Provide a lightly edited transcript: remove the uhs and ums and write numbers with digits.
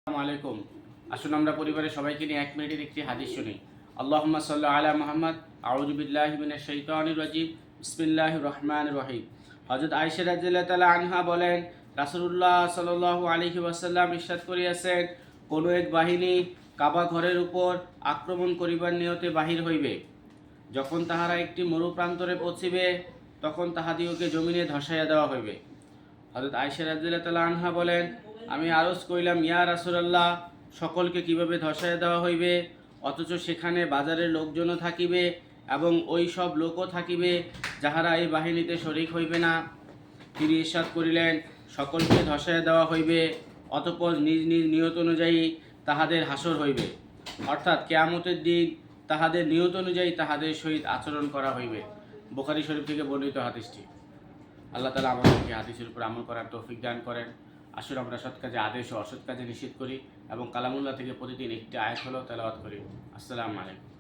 আসসালামু আলাইকুম। আসুন আমরা পরিবারের সবাইকে নিয়ে 1 মিনিটের একটি হাদিস শুনি। আল্লাহুম্মা সাল্লি আলা মুহাম্মদ, আউযু বিল্লাহি মিনাশ শাইতানির রাজিম, বিসমিল্লাহির রহমানির রহিম। হযরত আয়েশা রাদিয়াল্লাহু তাআলা আনহা বলেন, রাসূলুল্লাহ সাল্লাল্লাহু আলাইহি ওয়াসাল্লাম ইরশাদ করিয়াছেন, কোন এক বাহিনী কাবা ঘরের উপর আক্রমণ করিবার নিয়তে বাহির হইবে। যখন তাহারা একটি মরুপ্রান্তরে পৌঁছিবে, তখন তাহাদিগকে জমিনে ধসাইয়া দেওয়া হইবে। হযরত আয়েশা রাদিয়াল্লাহু তাআলা আনহা বলেন, আমি আরজ করিলাম, ইয়া রাসূলুল্লাহ, সকলকে কিভাবে ধসাইয়া দেওয়া হইবে, অথচ সেখানে বাজারের লোকজনও থাকিবে এবং ওই সব লোকও থাকিবে যাহারা এই বাহিনীতে শরীক হইবে না। তিনি ইরশাদ করিলেন, সকলকে ধসাইয়া দেওয়া হইবে, অতঃপর নিজ নিজ নিয়ত অনুযায়ী তাহাদের হাসর হইবে, অর্থাৎ কিয়ামতের দিন তাহাদের নিয়ত অনুযায়ী তাহাদের সহিত আচরণ করা হইবে। বুখারী শরীফ থেকে বর্ণিত হাদিসটি। আল্লাহ তাআলা আমাদেরকে হাদিসের উপর আমল করার তৌফিক দান করেন। আসুন আমরা সৎ কাজে আদেশ ও অসৎ কাজে নিষেধ করি এবং কালামুল্লাহ থেকে প্রতিদিন একটি আয়াত হলেও তেলাওয়াত করি। আসসালামু আলাইকুম।